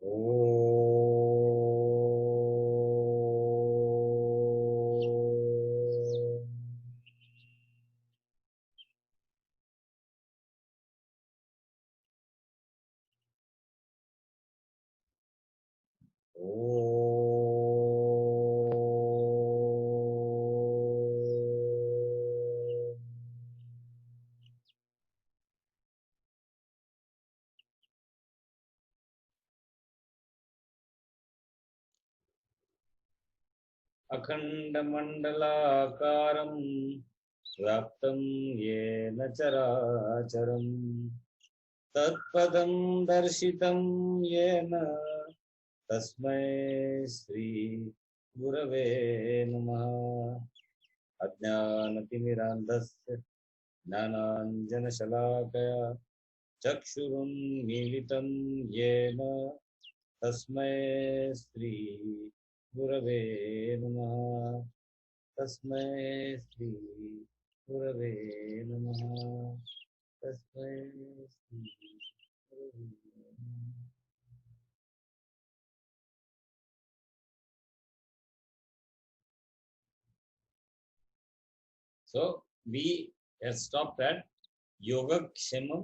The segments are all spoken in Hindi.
ओ अखण्डमण्डलाकारं व्याप्तं येन चराचरं तत्पदं दर्शितं येन तस्मै श्री गुरवे नमः। अज्ञानतिमिरान्धस्य ज्ञानाञ्जनशलाकया चक्षुरुन्मीलितं येन तस्मै श्री गुरवे नमः। तस्मै श्री गुरवे नमः। तस्मै श्री गुरवे नमः। So we have stopped at योगक्षेमं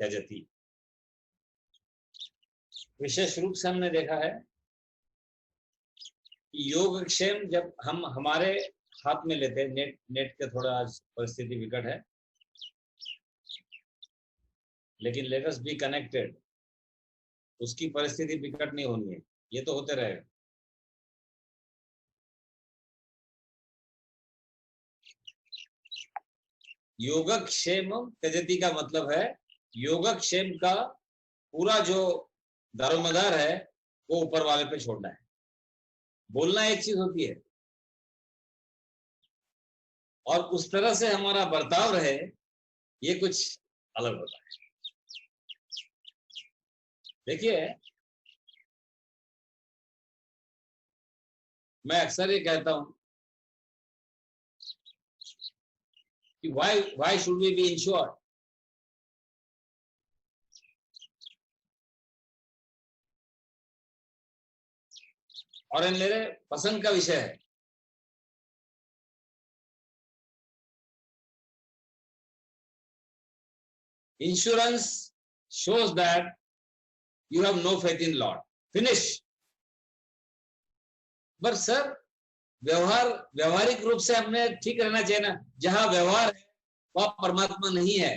त्यजति। विशेष रूप से हमने देखा है कि योगक्षेम जब हम हमारे हाथ में लेते हैं, नेट के थोड़ा आज परिस्थिति विकट है, लेकिन लेट अस बी कनेक्टेड। उसकी परिस्थिति विकट नहीं होनी है, ये तो होते रहेगा। योगक्षेम त्यजति का मतलब है योगक्षेम का पूरा जो दारोमदार है वो ऊपर वाले पे छोड़ना है। बोलना एक चीज होती है और उस तरह से हमारा बर्ताव रहे, ये कुछ अलग होता है। देखिए, मैं अक्सर ये कहता हूं कि why should we be insured? और ये मेरे पसंद का विषय है। Insurance shows that you have no faith in Lord. Finish. पर सर, व्यवहारिक रूप से हमने ठीक रहना चाहिए ना। जहां व्यवहार है वह परमात्मा नहीं है।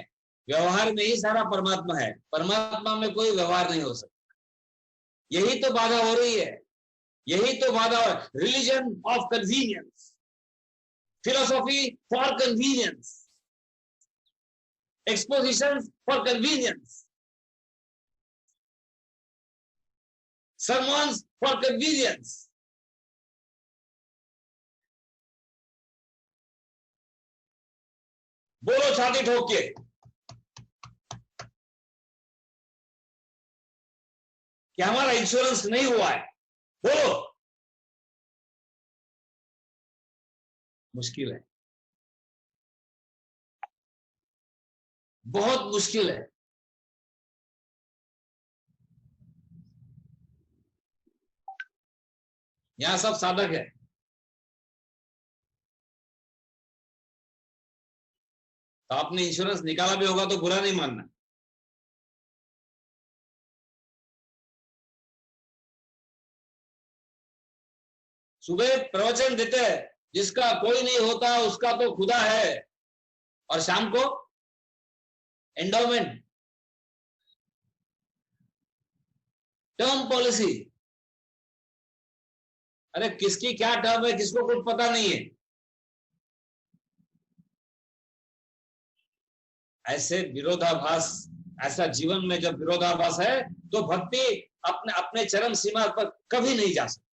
व्यवहार में ही सारा परमात्मा है, परमात्मा में कोई व्यवहार नहीं हो सकता। यही तो बाधा हो रही है, यही तो बाधा है। Religion of convenience, philosophy for convenience, exposition for convenience, sermons for convenience. बोलो छाती ठोक के कि हमारा इंश्योरेंस नहीं हुआ है, बोलो। मुश्किल है, बहुत मुश्किल है। यहां सब साधक है। तो आपने इंश्योरेंस निकाला भी होगा तो बुरा नहीं मानना। सुबह प्रवचन देते हैं, जिसका कोई नहीं होता उसका तो खुदा है, और शाम को एंडोमेंट, टर्म पॉलिसी। अरे किसकी क्या टर्म है किसको कुछ पता नहीं है। ऐसे विरोधाभास, ऐसा जीवन में जब विरोधाभास है तो भक्ति अपने अपने चरम सीमा पर कभी नहीं जा सकती।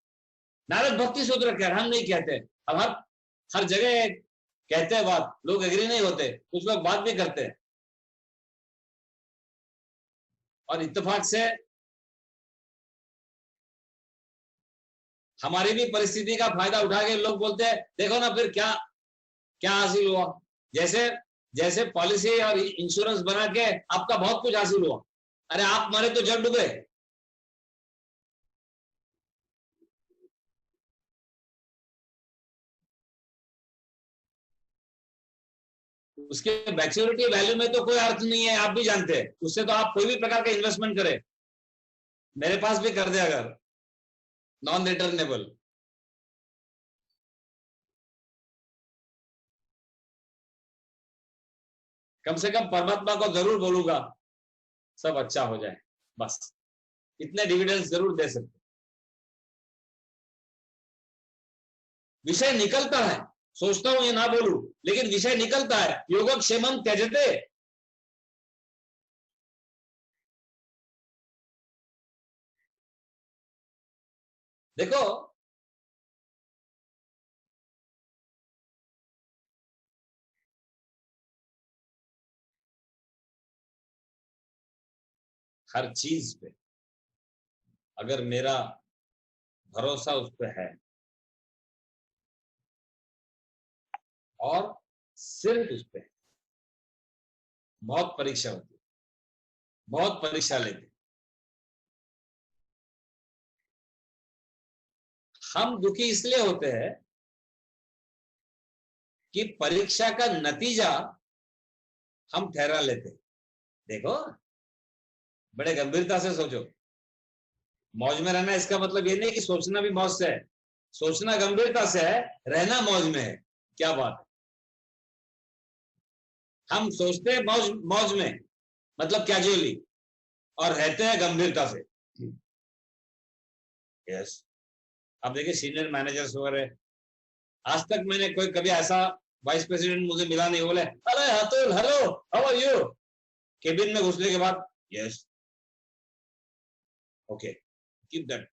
नारद भक्ति सूत्र कह, हम नहीं कहते। अब हर जगह कहते हैं बात, लोग एग्री नहीं होते, कुछ लोग बात भी करते हैं, और इत्तेफाक से हमारी भी परिस्थिति का फायदा उठा के लोग बोलते हैं, देखो ना फिर क्या क्या हासिल हुआ। जैसे जैसे पॉलिसी और इंश्योरेंस बना के आपका बहुत कुछ हासिल हुआ। अरे आप मरे तो जग डूबे। उसके मैच्योरिटी वैल्यू में तो कोई अर्थ नहीं है, आप भी जानते हैं। उससे तो आप कोई भी प्रकार का इन्वेस्टमेंट करें, मेरे पास भी कर दे अगर नॉन रिटर्नेबल, कम से कम परमात्मा को जरूर बोलूंगा सब अच्छा हो जाए, बस इतने डिविडेंड्स जरूर दे सकते। विषय निकलता है, सोचता हूं ये ना बोलूं, लेकिन विषय निकलता है। योगक्षेमम त्यजते, देखो हर चीज पे अगर मेरा भरोसा उस पर है और सिर्फ उस पर, बहुत परीक्षा होती है, बहुत परीक्षा लेते। हम दुखी इसलिए होते हैं कि परीक्षा का नतीजा हम ठहरा लेते। देखो बड़े गंभीरता से सोचो, मौज में रहना इसका मतलब ये नहीं कि सोचना भी मौज से है, सोचना गंभीरता से है, रहना मौज में है। क्या बात है, हम सोचते हैं मौज मौज में मतलब कैजुअली, और रहते हैं गंभीरता से। यस, अब देखिए सीनियर मैनेजर्स वगैरह, आज तक मैंने कोई कभी ऐसा वाइस प्रेसिडेंट मुझे मिला नहीं, बोले अरे Atul hello how are you, cabin में घुसने के बाद यस ओके कीप दैट।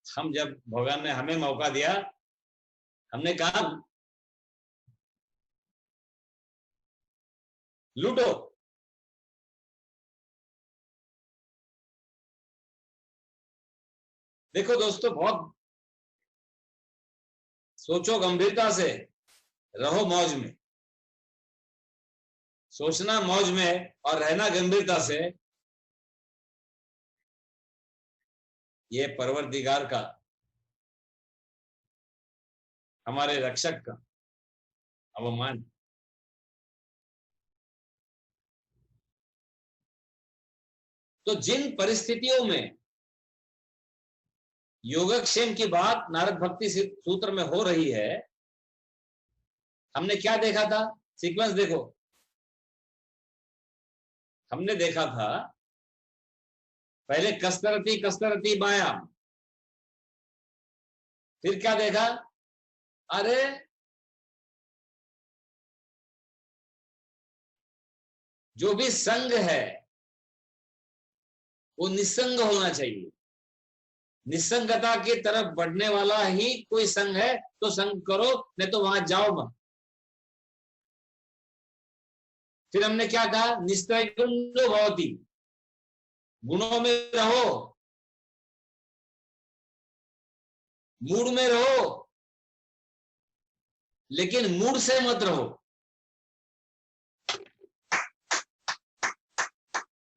हम जब भगवान ने हमें मौका दिया, हमने कहा लूटो। देखो दोस्तों, बहुत सोचो गंभीरता से, रहो मौज में। सोचना मौज में और रहना गंभीरता से, ये परवरदिगार का, हमारे रक्षक का अवमान। तो जिन परिस्थितियों में योगक्षेम की बात नारद भक्ति सूत्र में हो रही है, हमने क्या देखा था, सीक्वेंस देखो। हमने देखा था पहले कस्तरती कस्तरती माया, फिर क्या देखा, अरे जो भी संग है वो निसंग होना चाहिए। निसंगता की तरफ बढ़ने वाला ही कोई संग है तो संग करो, नहीं तो वहां जाओ मत। फिर हमने क्या कहा, निस्त्रैगुण्यो भवति, गुणों में रहो, मूड में रहो, लेकिन मूड से मत रहो।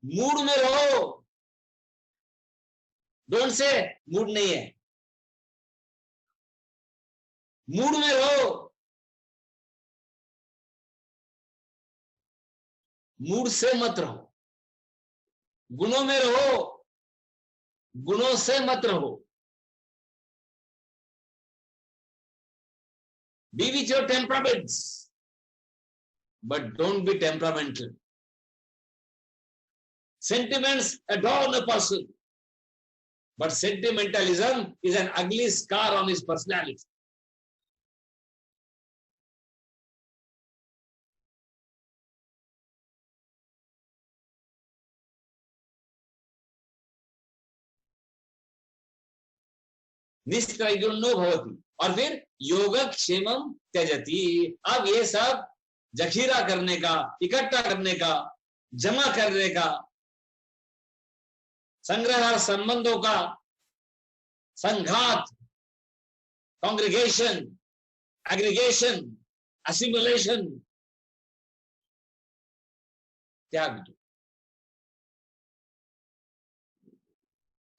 मूड में रहो, डोंट से मूड नहीं है, मूड में रहो, मूड से मत रहो। गुणों में रहो, गुणों से मत रहो। Be with your temperaments, but don't be temperamental. Sentiments adorn a person, but sentimentalism is an ugly scar on his personality. निस्त्रैगुण्यो भवति, और फिर योगक्षेमम त्यजति। अब ये सब जखीरा करने का, इकट्ठा करने का, जमा करने का, संग्रह संबंधों का, संघात, कांग्रीगेशन, एग्रीगेशन, असिमुलेशन, त्याग दो।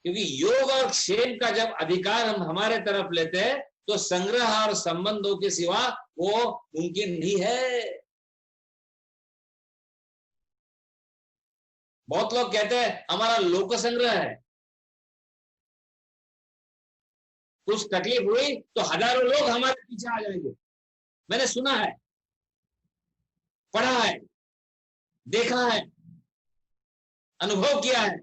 क्योंकि योग और क्षेम का जब अधिकार हम हमारे तरफ लेते हैं तो संग्रह और संबंधों के सिवा वो मुमकिन नहीं है। बहुत लोग कहते हैं हमारा लोक संग्रह है, कुछ तकलीफ हुई तो हजारों लोग हमारे पीछे आ जाएंगे। मैंने सुना है, पढ़ा है, देखा है, अनुभव किया है।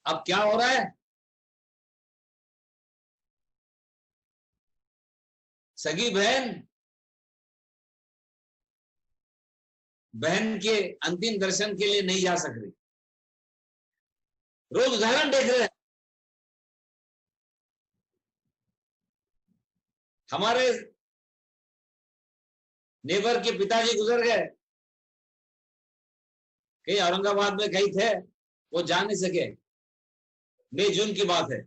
अब क्या हो रहा है, सगी बहन के अंतिम दर्शन के लिए नहीं जा सक रही। रोज उदाहरण देख रहे हैं। हमारे नेबर के पिताजी गुजर गए, कहीं औरंगाबाद में कहीं थे, वो जा नहीं सके। मई जून की बात है।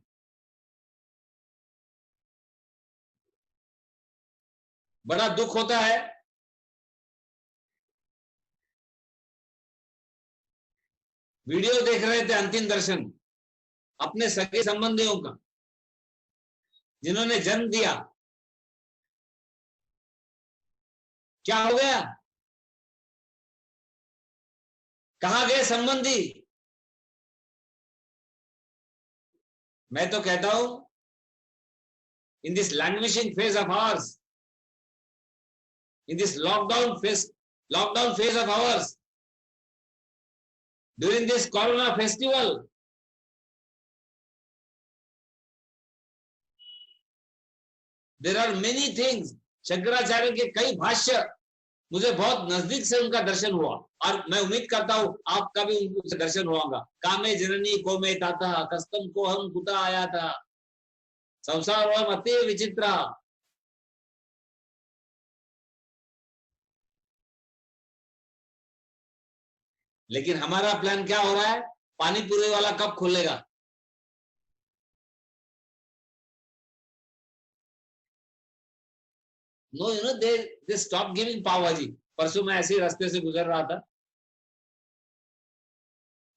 बड़ा दुख होता है। वीडियो देख रहे थे अंतिम दर्शन अपने सगे संबंधियों का, जिन्होंने जन्म दिया। क्या हो गया, कहां गए संबंधी? मैं तो कहता हूं, in this languaging phase of ours, in this lockdown phase of ours, during this corona festival, there are many things. Shankaracharya के कई भाष्य मुझे बहुत नजदीक से उनका दर्शन हुआ, और मैं उम्मीद करता हूं आपका भी उनसे दर्शन होगा। कामे जननी को में ताता कस्तम को हम कुता आया था, संसार अति विचित्रा। लेकिन हमारा प्लान क्या हो रहा है, पानी पूरी वाला कब खुलेगा? No, you know, they stop giving pav bhaji. परसों मैं ऐसे ही रास्ते से गुजर रहा था,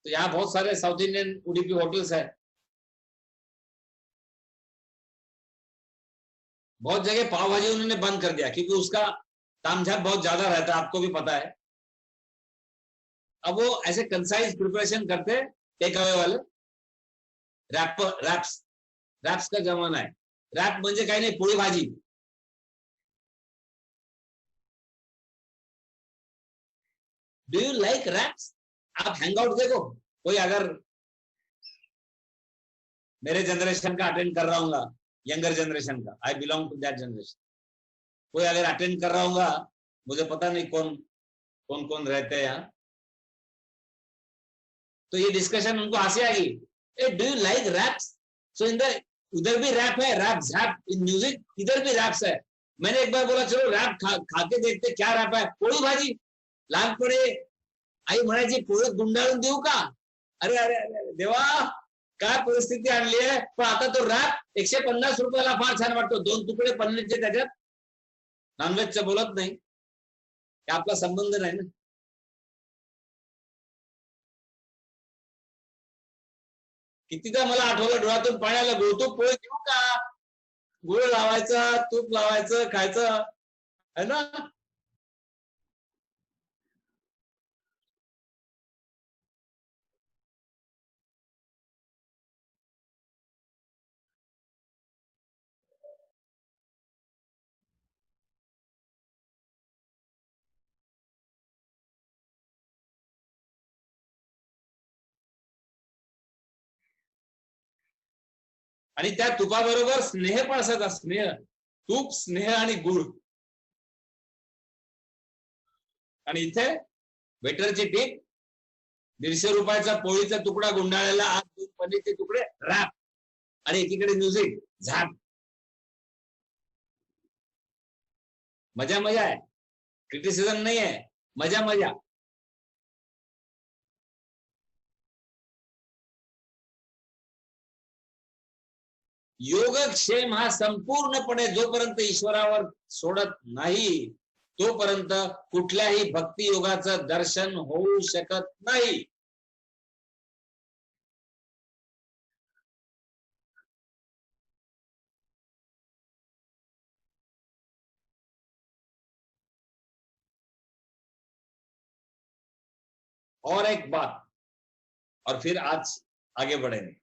तो यहाँ बहुत सारे साउथ इंडियन उडुपी होटल्स है। बहुत जगह पाव भाजी उन्होंने बंद कर दिया, क्योंकि उसका तामझाम बहुत ज्यादा रहता है, आपको भी पता है। अब वो ऐसे कंसाइज प्रिपरेशन करते, टेक अवे वाले। रैप्स का जमाना है। रॅप म्हणजे काही नाही, पोळी भाजी। Do you like wraps? आप हैंगआउट देखो, कोई अगर मेरे जनरेशन का अटेंड कर रहा हूँ, यंगर जनरेशन का, I belong to that generation, कोई अगर अटेंड कर रहा हूँ, मुझे पता नहीं कौन कौन कौन रहते हैं यहाँ, तो ये डिस्कशन उनको हंसी आएगी। Uh do you like raps? So in the, उधर भी रैप है, रैप झैप इन म्यूजिक, इधर भी रैप्स है। मैंने एक बार बोला चलो रैप खा के देखते क्या रैप है। पोळी भाजी लहानपणी आई म्हणायची, पोळी गुंडाळून देऊ का? अरे अरे अरे देवा, काय परिस्थिती आणली आहे। पण आता तो रॅप 150 रुपयाला फार छान वाटतो, 2 तुकडे पनीरचे त्याच्यात। नॉनव्हेजचं बोलत नाही, आपला संबंध नाही ना। कितीदा मला आठवलं, डोळ्यातून पाण्याला गळतो, पोळी घेऊ का? गुळ लावायचं, तूप लावायचं, खायचं है ना। आणि त्या तुपाबरोबर स्नेह पण असायचा, स्नेह, तूप, स्नेह आणि गुळ। आणि इथे वेटरची टीप, 150 रुपयाचा पोळीचा तुकडा गुंडाळलेला, आज 2 पनीरचे तुकडे, रॅप, आणि एकीकडे म्युझिक, झाप। मजा मजा है, क्रिटिसिज्म नहीं है, मजा मजा। योगक्षेम हा संपूर्णपणे जोपर्यंत ईश्वरावर सोडत नाही, तोपर्यंत कुठल्याही भक्ती योगाचं दर्शन होऊ शकत नाही। और एक बात, और फिर आज आगे बढ़ेंगे।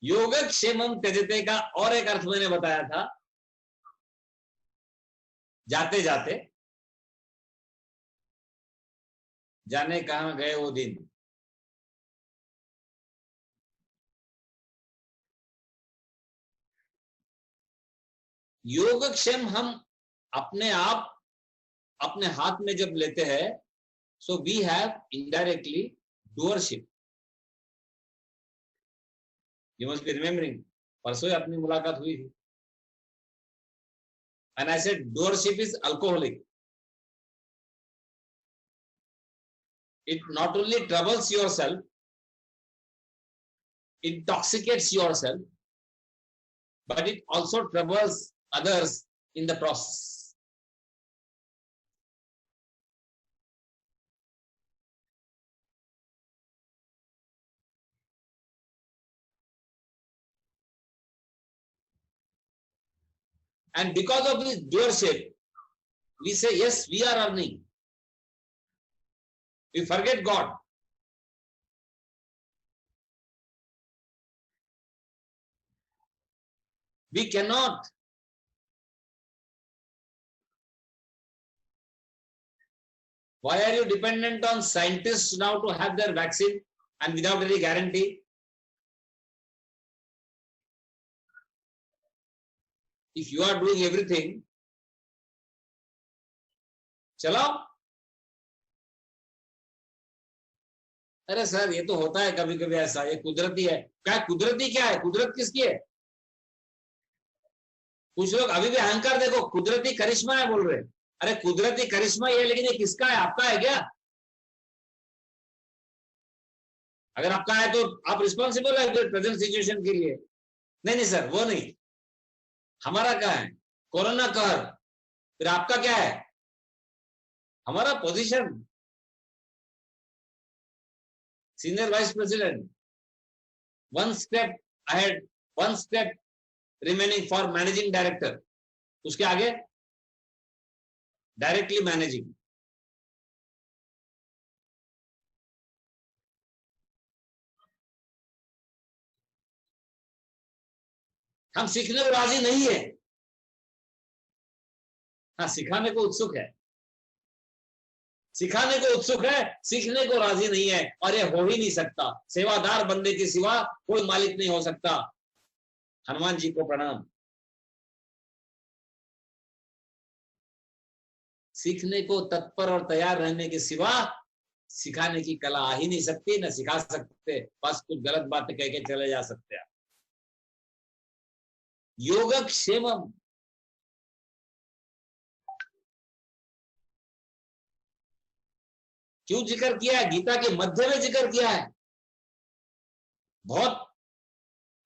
योगक्षेमम त्यजते का और एक अर्थ मैंने बताया था, जाते जाते, जाने कहां गए वो दिन। योगक्षेम हम अपने आप अपने हाथ में जब लेते हैं, so we have indirectly doership. You must be remembering, परसों ही अपनी मुलाकात हुई थी, and I said doership is alcoholic. It not only troubles yourself, intoxicates yourself, but it also troubles others in the process. And because of this doership, we say, yes, we are earning. We forget God. We cannot why are you dependent on scientists now to have their vaccine and without any guarantee? If you are doing everything, चलाओ। अरे सर ये तो होता है कभी कभी ऐसा, ये कुदरती है। क्या कुदरती क्या है? कुदरत किसकी है? कुछ लोग अभी भी अहंकार देखो, कुदरती करिश्मा है बोल रहे। अरे कुदरती करिश्मा ये, लेकिन ये किसका है? आपका है क्या? अगर आपका है तो आप रिस्पॉन्सिबल है प्रेजेंट सिचुएशन के लिए। नहीं नहीं सर, वो नहीं। हमारा क्या है? कोरोना कहर। फिर आपका क्या है? हमारा position senior vice president, one step ahead, one step remaining for managing director. उसके आगे डायरेक्टली मैनेजिंग। हम सीखने को राजी नहीं है। हाँ, सिखाने को उत्सुक है, सिखाने को उत्सुक है, सीखने को राजी नहीं है। और ये हो ही नहीं सकता। सेवादार बंदे के सिवा कोई मालिक नहीं हो सकता। हनुमान जी को प्रणाम। सीखने को तत्पर और तैयार रहने के सिवा सिखाने की कला आ ही नहीं सकती, न सिखा सकते। बस कुछ गलत बातें कह के चले जा सकते हैं। योगक्षेमम, क्यों जिक्र किया है? गीता के मध्य में जिक्र किया है। बहुत,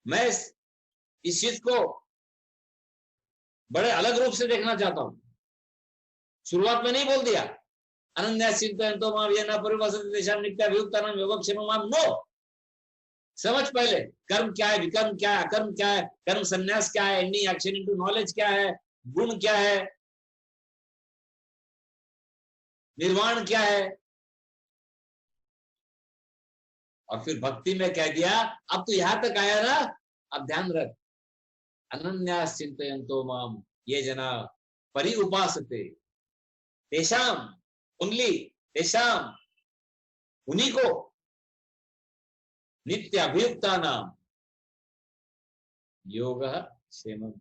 मैं इस चीज को बड़े अलग रूप से देखना चाहता हूं। शुरुआत में नहीं बोल दिया अनन्या चिंतयन्तो मां येन परिभाषते तेषां नित्याभियुक्तानां योगक्षेमं मां। नो, समझ पहले कर्म क्या है, विकर्म क्या है, अकर्म क्या है, कर्म संन्यास क्या है, एंडिंग एक्शन इनटू नॉलेज क्या है, गुण क्या है, निर्वाण क्या है। और फिर भक्ति में कह दिया। अब तो यहां तक आया ना, अब ध्यान रख, अनन्यास चिंतयन्तो माम ये जना परि उपासते तेषाम, ओनली तेषाम, उन्हीं को, नित्य अभियुक्ता नाम योग क्षेमम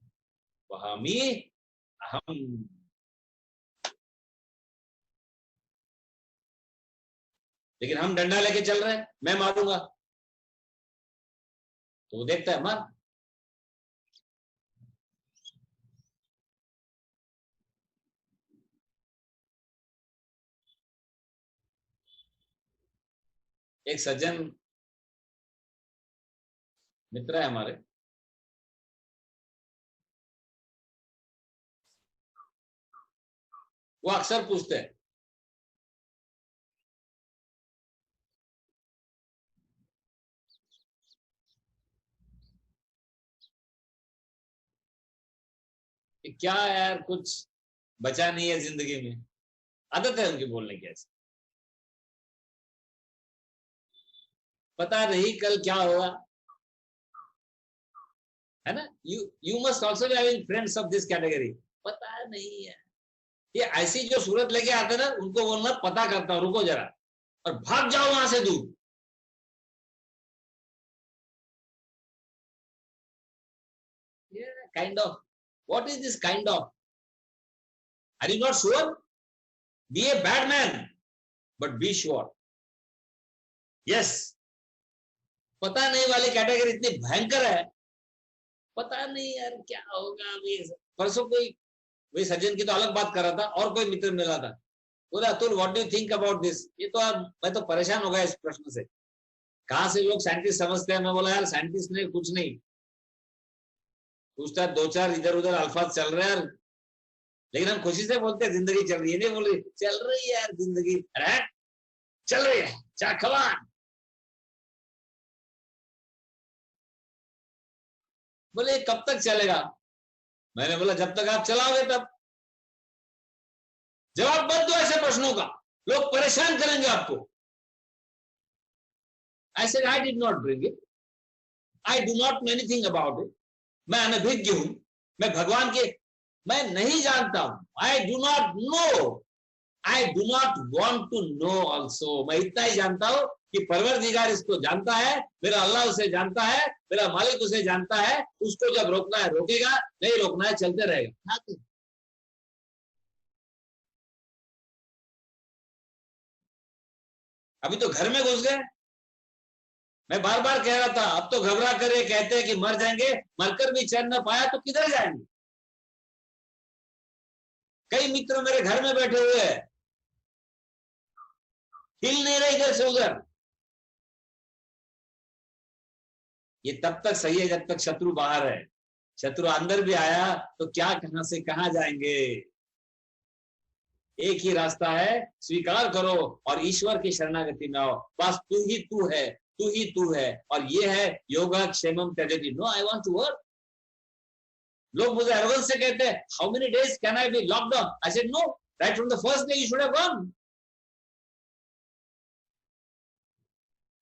वहामी अहम। लेकिन हम डंडा लेके चल रहे हैं, मैं मारूंगा। तो देखता है मार। एक सज्जन मित्र है हमारे, वो अक्सर पूछते हैं कि क्या यार कुछ बचा नहीं है जिंदगी में। आदत है उनकी बोलने की ऐसी। पता नहीं कल क्या होगा, है ना। You must also be having friends of this category. पता नहीं है, ये ऐसी जो सूरत लेके आते ना, उनको बोलना पता करता हूं, रुको जरा, और भाग जाओ वहां से दूर। Kind of, what is this kind of? Are you not sure? Be a bad man but be sure. Yes, पता नहीं वाली कैटेगरी इतनी भयंकर है, पता नहीं यार क्या होगा। अभी परसों कोई, वही सज्जन की तो अलग बात कर रहा था, और कोई मित्र मिला था, बोला Atul what do you think about this? ये तो यार मैं तो परेशान हो गया इस प्रश्न से, कहां से लोग साइंटिस्ट समझते हैं। मैं बोला यार साइंटिस्ट ने कुछ नहीं पूछता, दो चार इधर उधर अल्फाज चल रहे हैं यार, लेकिन हम खुशी से बोलते हैं जिंदगी चल रही है, नहीं बोल रही चल रही है यार जिंदगी, अरे चल रही है, चा खवान। बोले कब तक चलेगा? मैंने बोला जब तक आप चलाओगे तब। जवाब मत दो ऐसे प्रश्नों का, लोग परेशान करेंगे आपको। I said I did not bring it. I do not know anything about it. मैं अनभिज्ञ हूं, मैं भगवान के, मैं नहीं जानता हूं। I do not know. I do not want to know also. मैं इतना ही जानता हूं कि परवरदिगार इसको जानता है, मेरा अल्लाह उसे जानता है, मेरा मालिक उसे जानता है। उसको जब रोकना है रोकेगा, नहीं रोकना है चलते रहेगा। अभी तो घर में घुस गए। मैं बार बार कह रहा था, अब तो घबरा कर ये कहते हैं कि मर जाएंगे, मरकर भी चैन न पाया तो किधर जाएंगे। कई मित्र मेरे घर में बैठे हुए हैं, हिल नहीं रहे इधर से उधर। ये तब तक सही है जब तक शत्रु बाहर है, शत्रु अंदर भी आया तो क्या, कहां से कहां जाएंगे। एक ही रास्ता है, स्वीकार करो और ईश्वर की शरणागति में आओ। बस तू ही तू है, तू ही तू है, और ये है योगा क्षेमम त्यजति। No I want to work. लोग मुझे एरोगेंस से कहते हैं how many days can I be locked down? I said no, right from the first day you should have gone.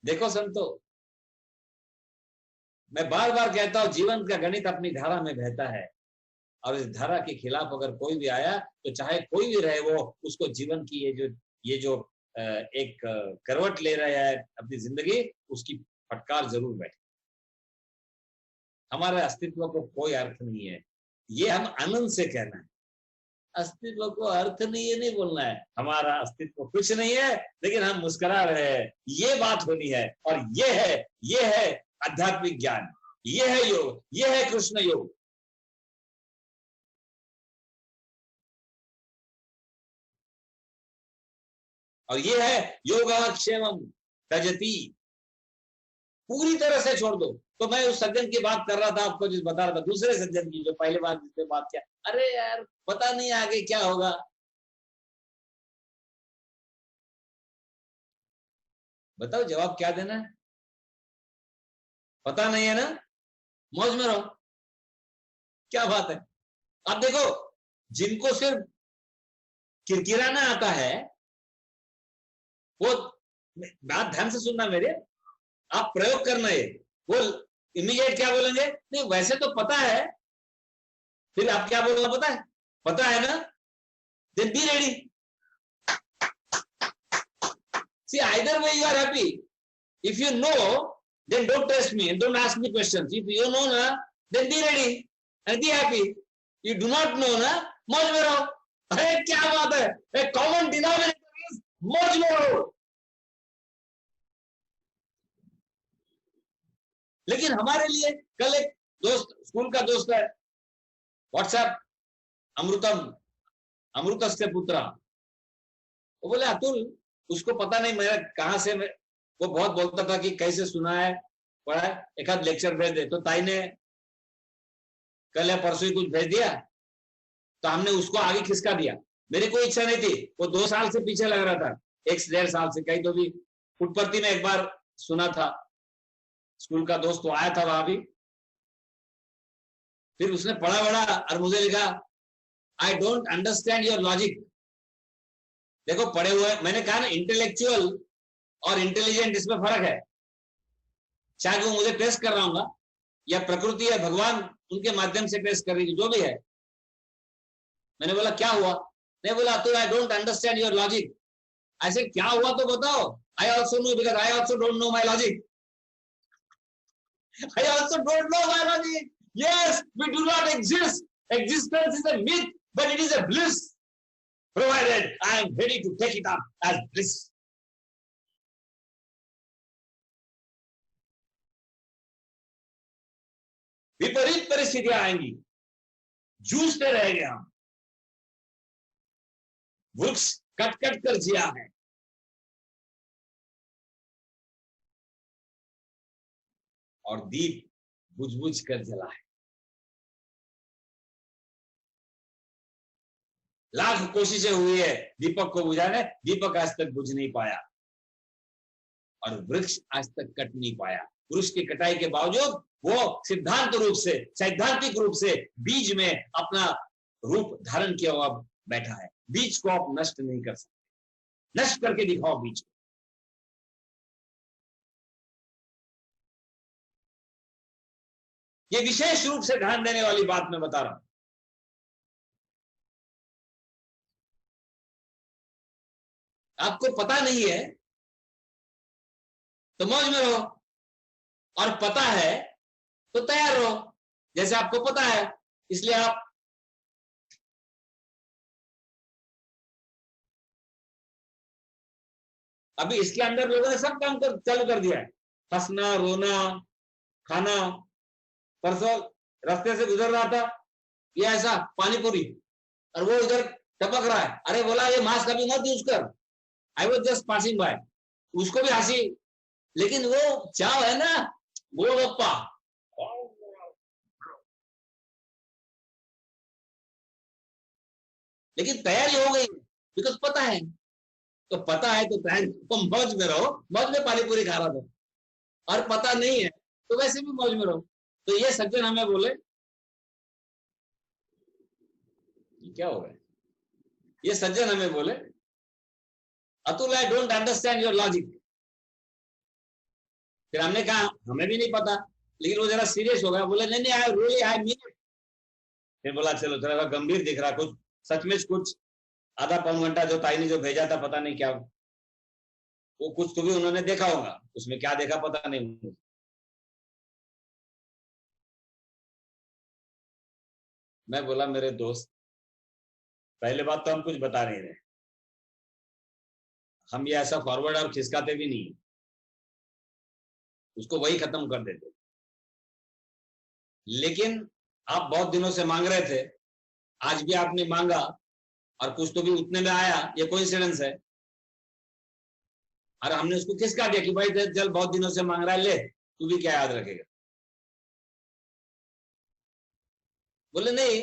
देखो संतो, मैं बार बार कहता हूं जीवन का गणित अपनी धारा में बहता है, और इस धारा के खिलाफ अगर कोई भी आया तो चाहे कोई भी रहे वो, उसको जीवन की ये जो एक करवट ले रहा है अपनी जिंदगी, उसकी फटकार जरूर बैठे। हमारे अस्तित्व को कोई अर्थ नहीं है, ये हम आनंद से कहना है। अस्तित्व को अर्थ नहीं, ये नहीं बोलना है हमारा अस्तित्व कुछ नहीं है, लेकिन हम मुस्कुरा रहे हैं, ये बात होनी है। और ये है आध्यात्मिक ज्ञान, ये है योग, ये है कृष्ण योग। और ये है योगक्षेमम त्यजति, पूरी तरह से छोड़ दो। तो मैं उस सज्जन की बात कर रहा था, आपको जिस बता रहा था, दूसरे सज्जन की जो पहले बार जिससे बात किया, अरे यार पता नहीं आगे क्या होगा। बताओ जवाब क्या देना है? पता नहीं है ना, मौज में रहो, क्या बात है। आप देखो, जिनको सिर्फ किरकिराना आता है, वो बात ध्यान से सुनना मेरे, आप प्रयोग करना है, वो इमीडिएट क्या बोलेंगे, नहीं वैसे तो पता है। फिर आप क्या बोलना, पता है ना, then be ready. See, either way you are happy. If you know, then don't test me and don't ask me questions. If you know na, then be ready and be happy. You do not know na, मौज में रहो। अरे क्या बात है, एक कॉमन डिनोमिनेटर इज मौज में रहो। लेकिन हमारे लिए, कल एक दोस्त, स्कूल का दोस्त है, व्हाट्सएप, अमृतस्य पुत्रा, वो बोले अतुल, उसको पता नहीं मेरा कहां से, वो बहुत बोलता था कि कैसे सुना है, पढ़ा है, एक आध लेक्चर भेज दे। तो ताई ने कल या परसों ही कुछ भेज दिया, तो हमने उसको आगे खिसका दिया। मेरी कोई इच्छा नहीं थी, वो 2 साल से पीछे लग रहा था, 1 से 1.5 साल से। कहीं तो भी फुटपत्ती में एक बार सुना था, स्कूल का दोस्त तो आया था वहां भी, फिर उसने पढ़ा बड़ा और मुझे लिखा, आई डोंट अंडरस्टैंड योर लॉजिक। देखो पढ़े हुए, मैंने कहा ना इंटेलेक्चुअल और इंटेलिजेंट, इसमें फर्क है। चाहे वो मुझे टेस्ट कर रहा हूँ या प्रकृति या भगवान उनके माध्यम से टेस्ट कर रही, जो भी है। मैंने बोला क्या हुआ? नहीं बोला तो I don't understand your logic. ऐसे क्या हुआ तो बताओ। I also know because I also don't know my logic. I also don't know my logic. Yes, we do not exist. Existence is a myth, but it is a bliss. Provided I am ready to take it up as bliss. विपरीत परिस्थितियां आएंगी, जूझते रहेंगे हम। वृक्ष कट कट कर जिया है, और दीप बुझ बुझ कर जला है। लाख कोशिशें हुई है दीपक को बुझाने, दीपक आज तक बुझ नहीं पाया, और वृक्ष आज तक कट नहीं पाया। वृक्ष की कटाई के बावजूद वो सिद्धांत रूप से, सैद्धांतिक रूप से बीज में अपना रूप धारण किया हुआ बैठा है। बीज को आप नष्ट नहीं कर सकते, नष्ट करके दिखाओ बीज को। ये विशेष रूप से ध्यान देने वाली बात मैं बता रहा हूं। आपको पता नहीं है तो मौज में रहो, और पता है तो तैयार रहो। जैसे आपको पता है इसलिए आप अभी इसके अंदर लोगों ने सब काम चालू कर दिया है, हंसना, रोना, खाना। परसों रास्ते से गुजर रहा था, ये ऐसा पानी पूरी, और वो इधर टपक रहा है। अरे बोला ये मास्क अभी मत यूज कर, I was just passing by. उसको भी हंसी, लेकिन वो चाव है ना, गोलगप्पा। लेकिन तैयारी हो गई बिकॉज पता है। तो पता है तो तैयारी, तो मौज में रहो। मौज में पानी पूरी खा रहा था, और पता नहीं है तो वैसे भी मौज में रहो। तो ये सज्जन हमें बोले, क्या हो गया? ये सज्जन हमें बोले, अतुल आई डोंट अंडरस्टैंड योर लॉजिक। फिर हमने कहा हमें भी नहीं पता, लेकिन वो जरा सीरियस हो गया, बोले नहीं नहीं I really I mean it. फिर बोला चलो थोड़ा गंभीर दिख रहा, कुछ सचमुच कुछ आधा पौन घंटा जो ताई ने जो भेजा था पता नहीं क्या, वो कुछ तो भी उन्होंने देखा होगा, उसमें क्या देखा पता नहीं। मैं बोला मेरे दोस्त, पहले बात तो हम कुछ बता नहीं रहे, हम ये ऐसा फॉरवर्ड और खिसकाते भी नहीं, उसको वही खत्म कर देते। लेकिन आप बहुत दिनों से मांग रहे थे, आज भी आपने मांगा, और कुछ तो भी उतने में आया, ये कोइंसिडेंस है। और हमने उसको खिसका दिया कि भाई जल बहुत दिनों से मांग रहा है, ले तू भी क्या याद रखेगा। बोले नहीं,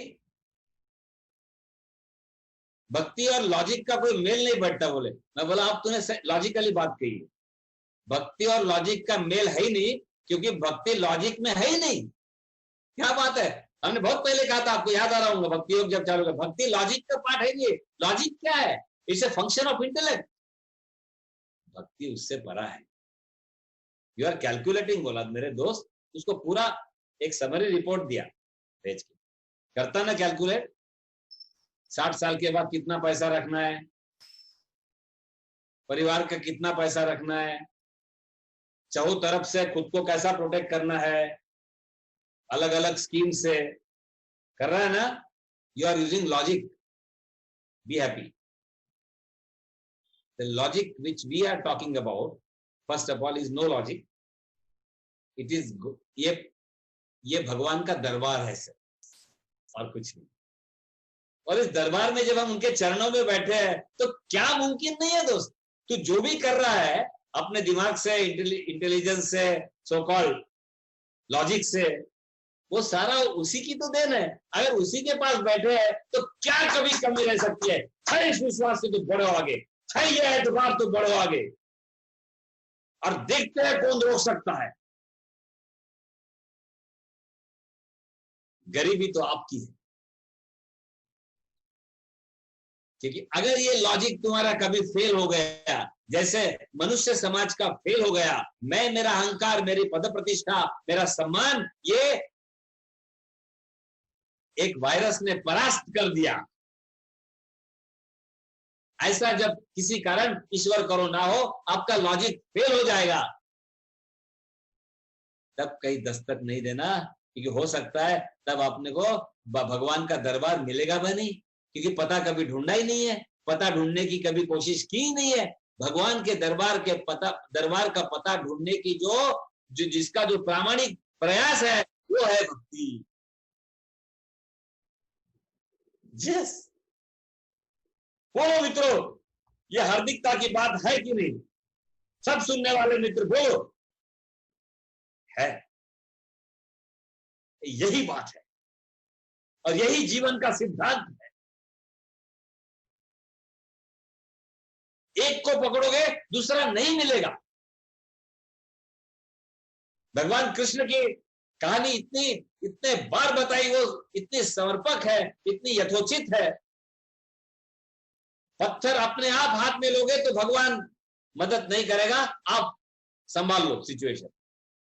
भक्ति और लॉजिक का कोई मेल नहीं बैठता। बोले, मैं बोला अब तूने लॉजिकली बात कही है, भक्ति और लॉजिक का मेल है ही नहीं, क्योंकि भक्ति लॉजिक में है ही नहीं। क्या बात है, हमने बहुत पहले कहा था, आपको याद आ रहा होगा, भक्ति योग जब चालू कर, भक्ति लॉजिक का पार्ट है नहीं। लॉजिक क्या है? It's a function of intellect. भक्ति उससे परा है। You are calculating. बोला मेरे दोस्त, उसको पूरा एक समरी रिपोर्ट दिया भेज के, करता ना कैलकुलेट, 60 साल के बाद कितना पैसा रखना है, परिवार का कितना पैसा रखना है, चारों तरफ से खुद को कैसा प्रोटेक्ट करना है, अलग अलग स्कीम से कर रहा है ना। You are using logic, be happy. The logic which we are talking about, first of all is no logic, it is ये भगवान का दरबार है सर, और कुछ नहीं। और इस दरबार में जब हम उनके चरणों में बैठे हैं तो क्या मुमकिन नहीं है दोस्त। तो जो भी कर रहा है अपने दिमाग से, इंटेलिजेंस से, सो कॉल्ड लॉजिक से, वो सारा उसी की तो देन है। अगर उसी के पास बैठे हैं तो क्या कभी कमी रह सकती है? है इस विश्वास से तो बढ़ो आगे, है ये एतबार तो बढ़ो आगे, और देखते हैं कौन रोक सकता है। गरीबी तो आपकी है, क्योंकि अगर ये लॉजिक तुम्हारा कभी फेल हो गया जैसे मनुष्य समाज का फेल हो गया, मैं, मेरा अहंकार, मेरी पद प्रतिष्ठा, मेरा सम्मान, ये एक वायरस ने परास्त कर दिया। ऐसा जब किसी कारण ईश्वर करो ना हो, आपका लॉजिक फेल हो जाएगा, तब कहीं दस्तक नहीं देना, क्योंकि हो सकता है तब अपने को भगवान का दरबार मिलेगा भी नहीं, क्योंकि पता कभी ढूंढा ही नहीं है, पता ढूंढने की कभी कोशिश की ही नहीं है। भगवान के दरबार का पता ढूंढने की जिसका जो प्रामाणिक प्रयास है वो है भक्ति। यस बोलो मित्रों, ये हार्दिकता की बात है कि नहीं? सब सुनने वाले मित्र बोलो, है। यही बात है और यही जीवन का सिद्धांत है। एक को पकड़ोगे दूसरा नहीं मिलेगा। भगवान कृष्ण की कहानी इतने बार बताई, वो इतनी समर्पक है, इतनी यथोचित है। पत्थर अपने आप हाथ में लोगे तो भगवान मदद नहीं करेगा, आप संभाल लो सिचुएशन।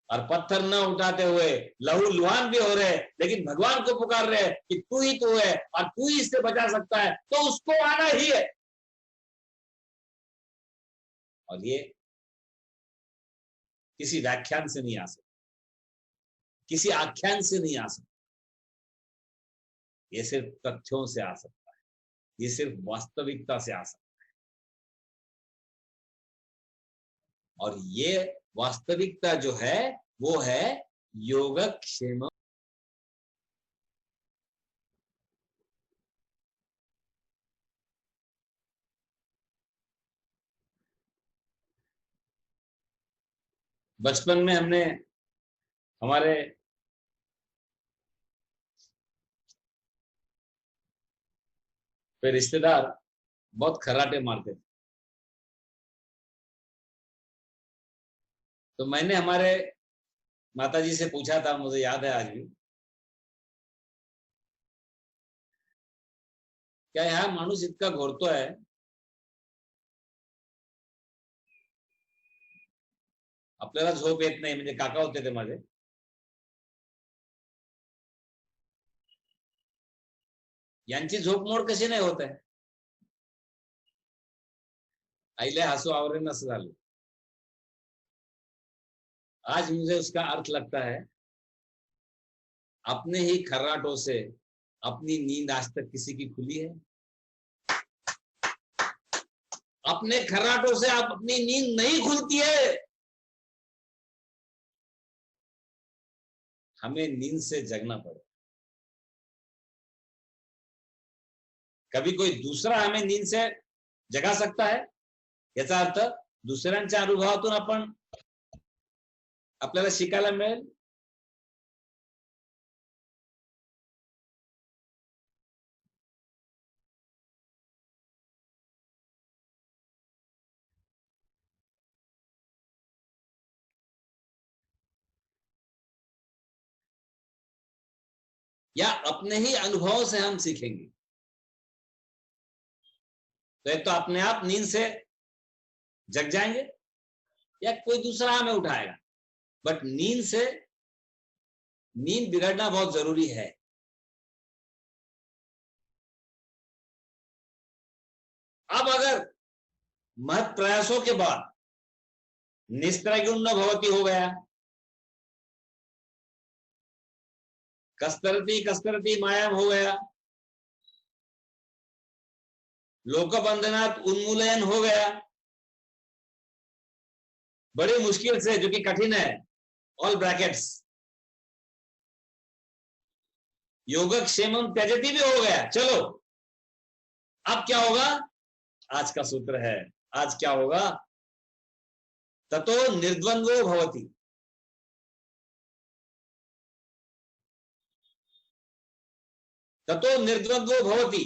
और पत्थर न उठाते हुए लहू लुहान भी हो रहे, लेकिन भगवान को पुकार रहे कि तू ही तो है और तू ही इससे बचा सकता है, तो उसको आना ही है। और ये किसी व्याख्यान से नहीं आ सकता, किसी आख्यान से नहीं आ सकता, ये सिर्फ तथ्यों से आ सकता है, ये सिर्फ वास्तविकता से आ सकता है। और ये वास्तविकता जो है वो है योगक्षेम। बचपन में हमने हमारे रिश्तेदार बहुत खर्राटे मारते थे, तो मैंने हमारे माताजी से पूछा था, मुझे याद है आज भी, क्या ह्या माणूस इतका घोरतोय, आपल्याला झोप येत नाही, म्हणजे काका होते ते माझे, यांची झोप मोड कशी नाही होत आहे? आईले हसू आवरण असं झालं। आज मुझे उसका अर्थ लगता है, अपने ही खर्राटों से अपनी नींद आज तक किसी की खुली है? अपने खर्राटों से आप अपनी नींद नहीं खुलती है। हमें नींद से जगना पड़े। कभी कोई दूसरा हमें नींद से जगा सकता है, याचा अर्थ दुसऱ्यांच्या अनुभवातून आपण आपल्याला शिकायला मिळेल। या अपने ही अनुभवों से हम सीखेंगे। तो एक तो अपने आप नींद से जग जाएंगे या कोई दूसरा हमें उठाएगा, बट नींद बिगड़ना बहुत जरूरी है। अब अगर महत् प्रयासों के बाद निस्त्रगुण भवती हो गया, कस्तरती कस्तरती मायाम हो गया, लोकबंधनात् उन्मूलन हो गया, बड़ी मुश्किल से, जो कि कठिन है, ऑल ब्रैकेट्स, योगक्षेमम त्यजति भी हो गया, चलो अब क्या होगा? आज का सूत्र है, आज क्या होगा? ततो निर्द्वंद्वो भवति, ततो निर्द्वंद्वो भवति,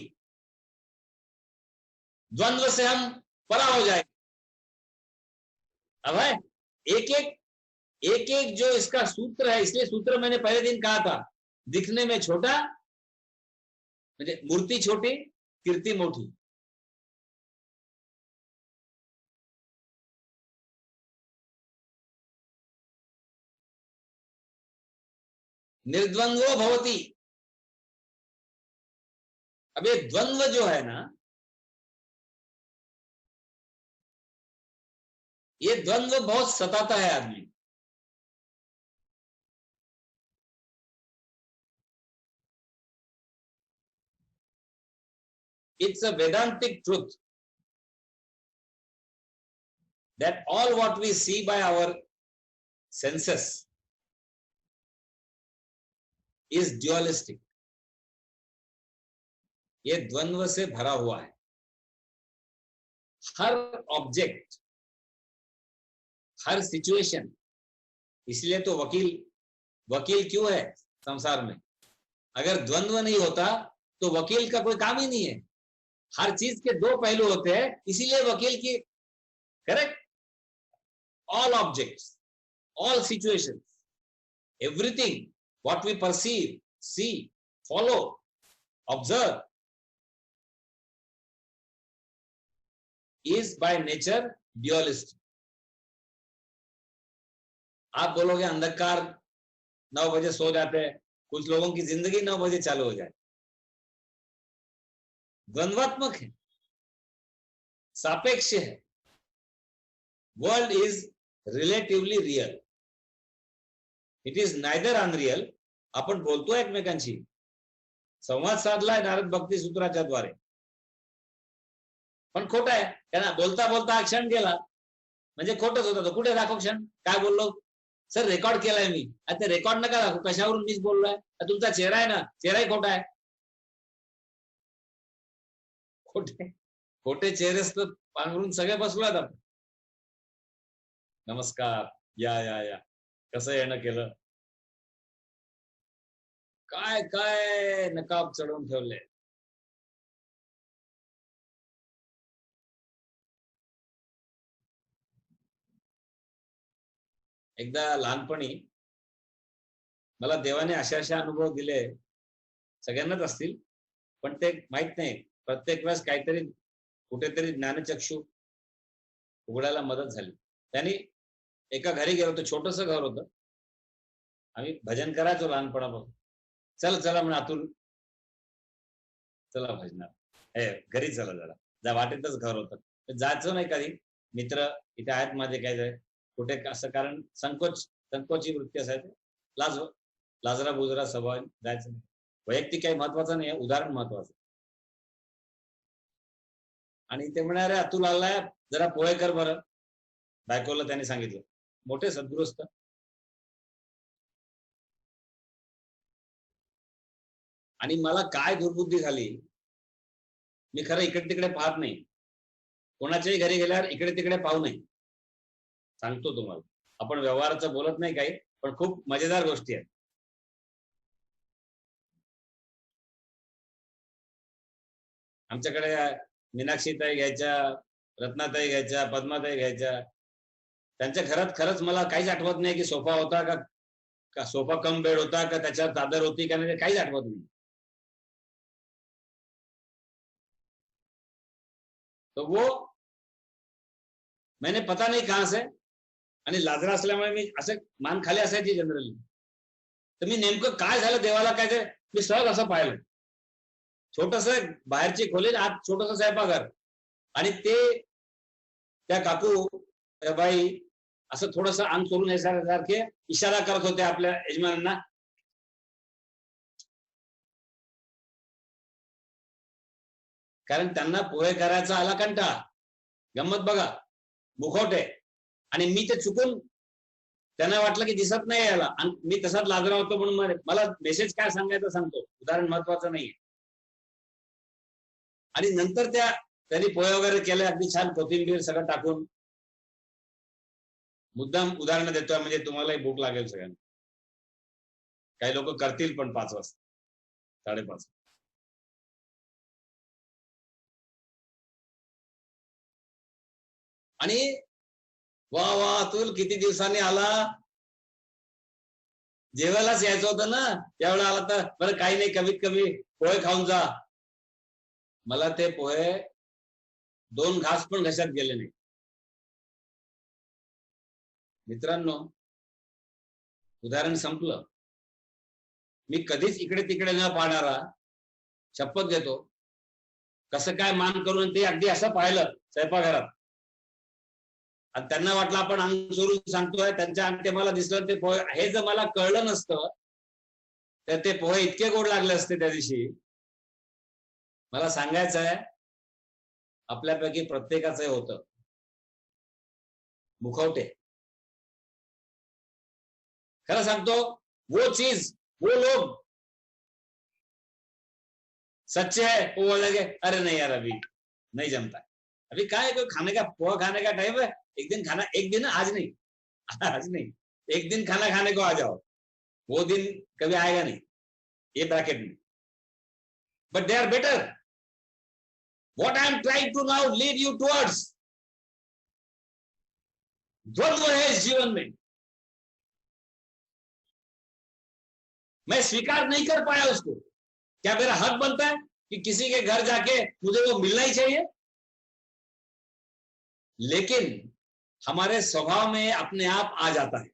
द्वंद्व से हम परा हो जाएंगे। अब है एक एक जो इसका सूत्र है, इसलिए सूत्र मैंने पहले दिन कहा था, दिखने में छोटा, मूर्ति छोटी कीर्ति मोटी। निर्द्वंद्वो भवति। अब ये द्वंद्व जो है ना, ये द्वंद्व बहुत सताता है आदमी। It's a Vedantic truth that all what we see by our senses is dualistic. ये द्वंद्व से भरा हुआ है। हर ऑब्जेक्ट, हर सिचुएशन, इसलिए तो वकील क्यों है संसार में? अगर द्वंद्व नहीं होता तो वकील का कोई काम ही नहीं है। हर चीज के दो पहलू होते हैं, इसीलिए वकील की, correct? All objects, all situations, everything what we perceive, see, follow, observe is by nature dualistic. आप बोलोगे अंधकार 9 बजे सो जाते हैं, कुछ लोगों की जिंदगी 9 बजे चालू हो जाए। द्वंद्वात्मक है, सापेक्ष है। World is relatively real, it is neither unreal. आपण बोलतो एकमेकांशी, संवाद साधलाय नारद भक्ती सूत्राच्या द्वारे, पण खोटा आहे। त्यांना बोलता बोलता क्षण गेला म्हणजे खोटच होता तो। कुठे दाखव क्षण, काय बोललो? सर रेकॉर्ड केलाय मी। आता रेकॉर्ड नका दाखवू, कशावरून मीच बोललोय? तुमचा चेहरा आहे ना, चेहराही खोटा आहे। खोटे खोटे चेहरेच तर पांघरून सगळे बसलोय आपण। नमस्कार, या कसं येणं केलं? काय काय नकाब चढवून ठेवले। एकदा लहानपणी मला देवाने अशा अनुभव दिले, सगळ्यांनाच असतील, पण ते माहित नाही। प्रत्येक वेळेस काहीतरी कुठेतरी ज्ञानचक्षु उघडायला मदत झाली। त्यांनी एका घरी गेलो होतो, छोटस घर होतं, आम्ही भजन करायचो लहानपणापासून। चला म्हणून अतुल, चला भजनात, घरी चला जरा, जा, वाटेतच घर होतं। जायचं नाही कधी, मित्र इथे आहेत माझे, काय जाय कुठे असं, कारण संकोची वृत्ती असायची, लाजरा बुजरा स्वभाव, जायचं नाही। वैयक्तिक काही महत्वाचं नाही, उदाहरण महत्वाचं। आणि ते म्हणाले, अतुल आलाय, जरा पोहे कर बरं। बायकोला त्यांनी सांगितलं, मोठे सद्गृहस्थ। आणि मला काय दुर्बुद्धी झाली, मी खरं इकडे तिकडे पाहत नाही, कोणाच्याही घरी गेल्यावर इकडे तिकडे पाहू नये, सांगतो तुम्हाला। आपण व्यवहाराचं बोलत नाही काही, पण खूप मजेदार गोष्टी आहेत। आमच्याकडे मीनाक्षीताई घ्यायच्या, रत्नाताई घ्यायच्या, पद्माताई घ्यायच्या। त्यांच्या घरात खरंच मला काहीच आठवत नाही की सोफा होता का सोफा कम बेड होता का त्याच्यावर चादर होती का नाही, काहीच आठवत नाही। तो वो मैंने पता नहीं कहां से, आणि लाजरा असल्यामुळे मी असं मान खाली असायची जनरली, तर मी नेमकं काय झालं देवाला काय ते मी सहज असं पाहिलं। छोटस बाहेरची खोली, आत छोटस स्वयंपाकघर, आणि ते त्या काकू बाई असं थोडस अंग सोडून यासारखे इशारा करत होते आपल्या यजमानांना। कारण त्यांना पोहे करायचा आला कंटाळा। गंमत बघा, मुखवटे, आणि मी ते चुकून, त्यांना वाटलं की दिसत नाही याला, आणि मी तसाच लाजरा होतो म्हणून मला मेसेज काय सांगायचं सांगतो, उदाहरण महत्वाचं नाहीये। आणि नंतर त्यांनी पोहे वगैरे केले, अगदी छान कोथिंबीर सगळं टाकून। मुद्दाम उदाहरण देतोय म्हणजे तुम्हालाही भूक लागेल सगळ्यांना। काही लोक करतील पण 5 वाजता, 5:30। आणि वा अतुल, किती दिवसांनी आला, जेवायलाच यायचं होतं ना, त्यावेळेला आला तर बरं, काही नाही, कमीत कमी पोहे खाऊन जा। मला ते पोहे 2 घास पण घशात गेले नाही। मित्रांनो, उदाहरण संपलं। मी कधीच इकडे तिकडे न पाहणारा, शपथ घेतो. कसं काय मान करून ते अगदी असं पाहिलं स्वयंपाकघरात, आणि त्यांना वाटलं आपण अंग सोडून सांगतोय, त्यांच्या अंग ते मला दिसलं ते पोहे. हे जर मला कळलं नसतं तर ते पोहे इतके गोड लागले असते त्या दिवशी. मला सांगायचं आहे, आपल्यापैकी प्रत्येकाचं होतं मुखवटे. खरं सांगतो, वो चीज, वो लोग सच्चे है, वो बोलेंगे अरे नहीं यार अभी नहीं जमता, अभी क्या है, कोई खाने का पोहा खाने का टाइम है, एक दिन खाना, एक दिन, आज नहीं, आज नहीं, एक दिन खाना खाने को आ जाओ, वो दिन कभी आएगा नहीं, ये ब्रैकेट में. But they are better. What I am trying to now lead you towards, द्वंद्व है इस जीवन में. मैं स्वीकार नहीं कर पाया उसको. क्या मेरा हक बनता है कि किसी के घर जाके मुझे वो मिलना ही चाहिए? लेकिन हमारे स्वभाव में अपने आप आ जाता है,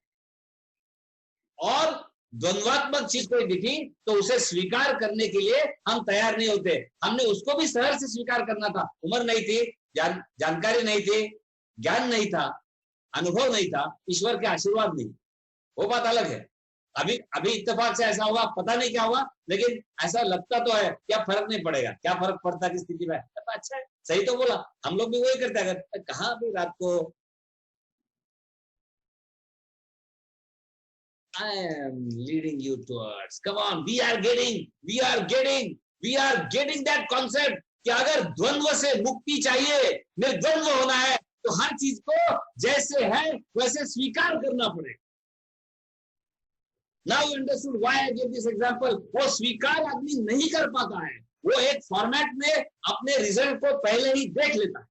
और द्वंद्वात्मक चीज कोई दिखी तो उसे स्वीकार करने के लिए हम तैयार नहीं होते. हमने उसको भी सहर से स्वीकार करना था. उम्र नहीं थी, जानकारी नहीं थी, ज्ञान नहीं था, अनुभव नहीं था, ईश्वर के आशीर्वाद नहीं. वो बात अलग है. अभी अभी इत्तेफाक से ऐसा होगा, पता नहीं क्या होगा, लेकिन ऐसा लगता तो है. क्या फर्क नहीं पड़ेगा, क्या फर्क पड़ता है की स्थिति में. तो अच्छा है, सही तो बोला. हम लोग भी वही करते हैं. अगर कहाँ भी रात को I am leading you towards, come on, we are getting that concept कि अगर द्वंद्व से मुक्ति चाहिए, निर्द्वंद्व होना है, तो हर चीज को जैसे है वैसे स्वीकार करना पड़ेगा. Now you understood why I gave this example. वो स्वीकार आदमी नहीं कर पाता है. वो एक फॉर्मेट में अपने रिजल्ट को पहले ही देख लेता है.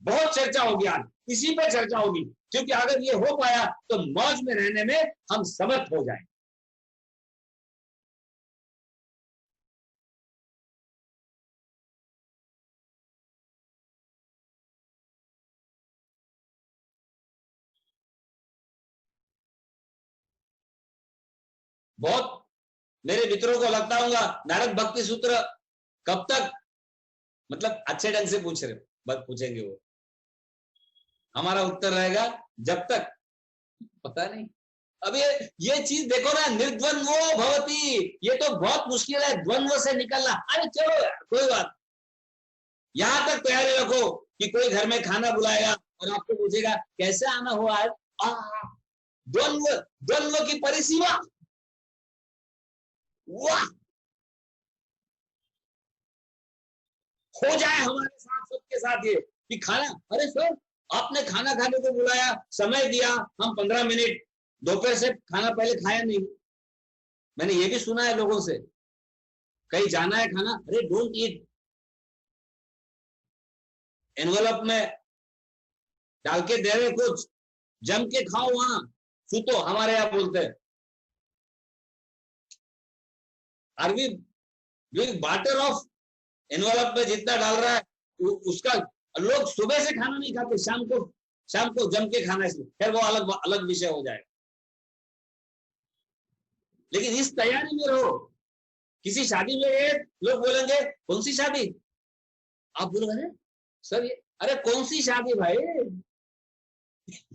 बहुत चर्चा होगी आज, इसी पे चर्चा होगी, क्योंकि अगर ये हो पाया तो मौज में रहने में हम समर्थ हो जाएंगे. बहुत मेरे मित्रों को लगता होगा नारद भक्ति सूत्र कब तक, मतलब अच्छे ढंग से पूछ रहे बस पूछेंगे वो. हमारा उत्तर रहेगा जब तक, पता नहीं. अब ये चीज देखो ना, निर्द्वंद्वो भवति, ये तो बहुत मुश्किल है द्वंद्व से निकलना. अरे चलो कोई बात, यहां तक तैयारी रखो कि कोई घर में खाना बुलाएगा और आपको पूछेगा कैसे आना हुआ है. द्वंद्व, द्वंद्व की परिसीमा, वाह, हो जाए हमारे साथ, सबके साथ ये कि खाना, अरे सर आपने खाना खाने को बुलाया, समय दिया, हम 15 मिनट, दोपहर से खाना पहले खाया नहीं. मैंने ये भी सुना है लोगों से, कहीं जाना है खाना, अरे डोंट ईट, एनवलप में डाल के दे रहे कुछ, जम के खाओ, वहां सुतो, हमारे यहाँ बोलते हैं. Are we batter of envelope में जितना डाल रहा है उसका. लोग सुबह से खाना नहीं खाते, शाम को जम के खाना, इसलिए फिर वो अलग अलग विषय हो जाएगा. लेकिन इस तैयारी में रहो. किसी शादी में गए, लोग बोलेंगे कौन सी शादी, आप बोलोगे सर ये, अरे कौन सी शादी भाई,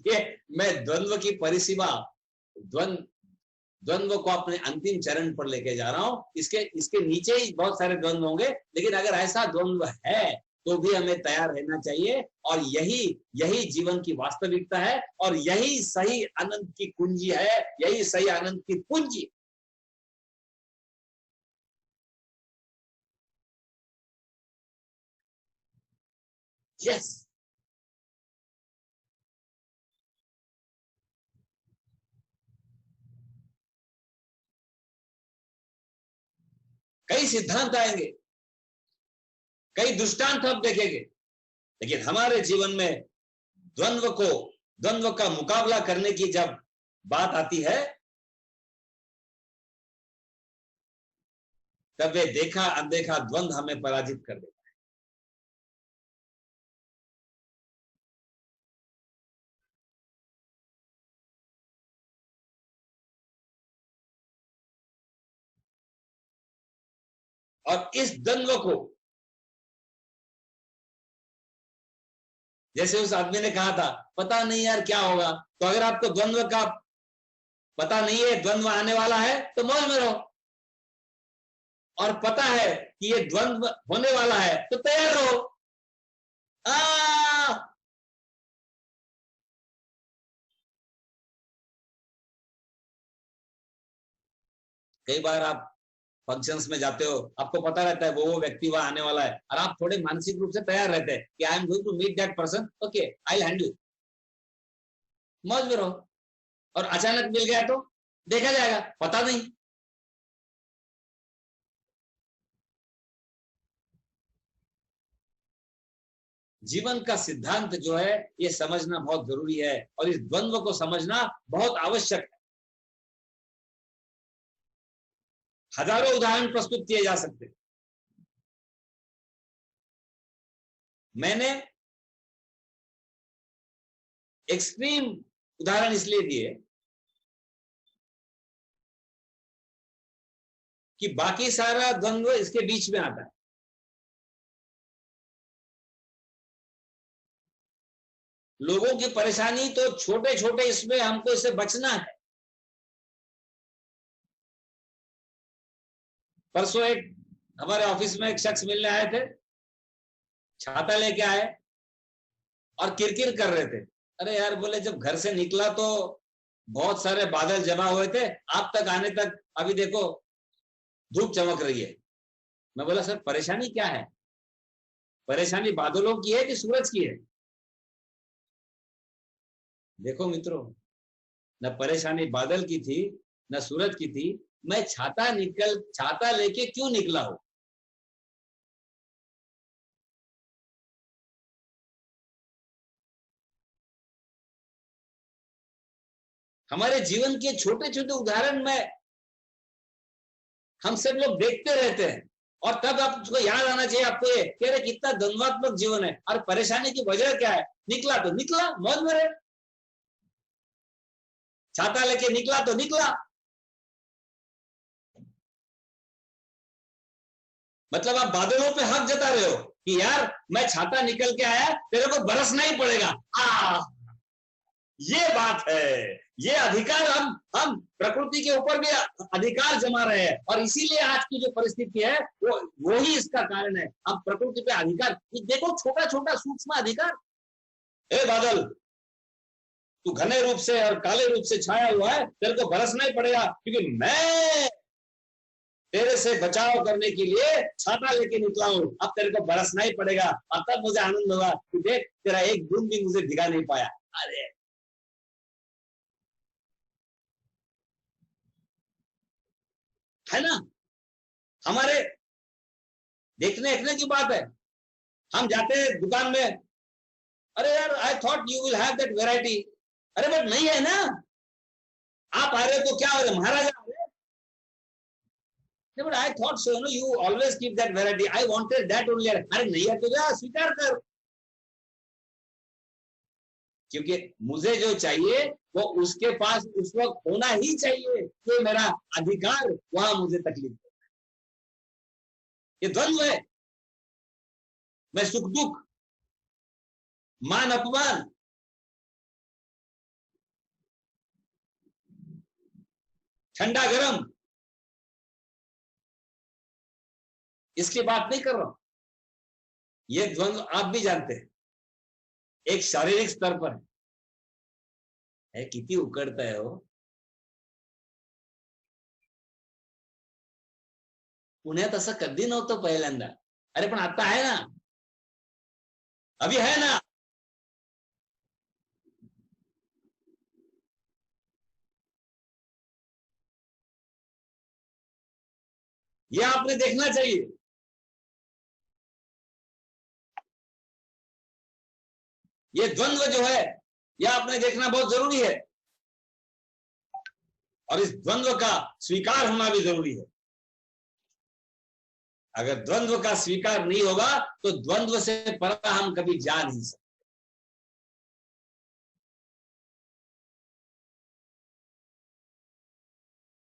ये मैं द्वंद्व की परिसीमा, द्वंद्व को अपने अंतिम चरण पर लेके जा रहा हूं. इसके नीचे ही बहुत सारे द्वंद्व होंगे, लेकिन अगर ऐसा द्वंद्व है तो भी हमें तैयार रहना चाहिए. और यही जीवन की वास्तविकता है, और यही सही आनंद की कुंजी है, यही सही आनंद की पूंजी. यस, कई सिद्धांत आएंगे, कई दृष्टांत हम देखेंगे, लेकिन हमारे जीवन में द्वंद्व का मुकाबला करने की जब बात आती है, तब वे देखा अनदेखा द्वंद्व हमें पराजित कर देता. और इस द्वंद्व को, जैसे उस आदमी ने कहा था पता नहीं यार क्या होगा, तो अगर आपको द्वंद्व का पता नहीं है, द्वंद्व आने वाला है, तो मौज में रहो। और पता है कि ये द्वंद्व होने वाला है तो तैयार रहो। कई बार आप फंक्शंस में जाते हो, आपको पता रहता है वो व्यक्ति वहां आने वाला है, और आप थोड़े मानसिक रूप से तैयार रहते हैं कि I am going to meet that person, okay I handle you, मौज में रहो। और अचानक मिल गया तो देखा जाएगा, पता नहीं। जीवन का सिद्धांत जो है ये समझना बहुत जरूरी है, और इस द्वंद्व को समझना बहुत आवश्यक है। हजारों उदाहरण प्रस्तुत किए जा सकते हैं। मैंने एक्सट्रीम उदाहरण इसलिए दिए कि बाकी सारा द्वंद्व इसके बीच में आता है। लोगों की परेशानी तो छोटे छोटे, इसमें हमको इससे बचना है। परसों एक हमारे ऑफिस में एक शख्स मिलने आए थे, छाता लेके आए और किरकिर कर रहे थे। अरे यार, बोले जब घर से निकला तो बहुत सारे बादल जमा हुए थे, आप तक आने तक अभी देखो धूप चमक रही है। मैं बोला सर परेशानी क्या है? परेशानी बादलों की है कि सूरज की है? देखो मित्रों, न परेशानी बादल की थी न सूरज की थी, मैं छाता लेके क्यों निकला हूं? हमारे जीवन के छोटे छोटे उदाहरण में हम सब लोग देखते रहते हैं, और तब आपको याद आना चाहिए आपको ये कि अरे कितना द्वंद्वात्मक जीवन है, और परेशानी की वजह क्या है? निकला तो निकला, मौज में रहे। छाता लेके निकला तो निकला, मतलब आप बादलों पे हक जता रहे हो कि यार मैं छाता निकल के आया, तेरे को बरसना ही पड़ेगा। ये बात है, ये अधिकार हम प्रकृति के ऊपर भी अधिकार जमा रहे हैं, और इसीलिए आज की जो परिस्थिति है वो ही इसका कारण है। हम प्रकृति पे अधिकार, देखो छोटा छोटा सूक्ष्म अधिकार। ए बादल, तू घने रूप से और काले रूप से छाया हुआ है, तेरे को बरसना ही पड़ेगा, क्योंकि मैं तेरे से बचाव करने के लिए छाता लेके निकला हूं, अब तेरे को बरसना ही पड़ेगा। और तब मुझे आनंद होगा कि देख तेरा एक बूंद भी मुझे भिगा नहीं पाया। अरे है ना, हमारे देखने देखने की बात है। हम जाते हैं दुकान में, अरे यार I thought you will have that variety, अरे बट नहीं है ना, आप आ रहे हो तो क्या हो रहे, महाराजा आ रहे। But I thought so, no you always keep that variety, I wanted that only. अरे नहीं है तो जा स्वीकार कर, क्योंकि मुझे जो चाहिए वो उसके पास उस वक्त होना ही चाहिए, तो मेरा अधिकार वहां मुझे तकलीफ है। ये द्वंद्व है। मैं सुख दुख, मान अपमान, ठंडा गरम, इसकी बात नहीं कर रहा हूं। ये द्वंद्व आप भी जानते हैं, एक शारीरिक स्तर पर है किती उकड़ता है वो। पुण्यात असं कधी नव्हतं पहिल्यांदा, अरे पण आता आहे ना, अभी है ना। ये आपने देखना चाहिए। ये द्वंद्व जो है ये आपने देखना बहुत जरूरी है, और इस द्वंद्व का स्वीकार होना भी जरूरी है। अगर द्वंद्व का स्वीकार नहीं होगा तो द्वंद्व से पर हम कभी जा नहीं सकते।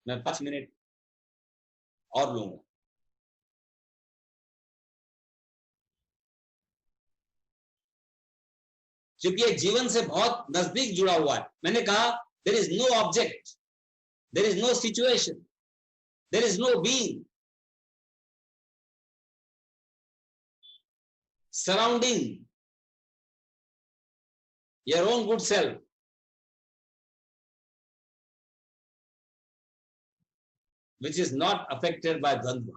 मैं 5 मिनट और लूंगा। क्योंकि ये जीवन से बहुत नजदीक जुड़ा हुआ है। मैंने कहा there is no object, there is no situation, there is no being surrounding your own good self which is not affected by Dvandva,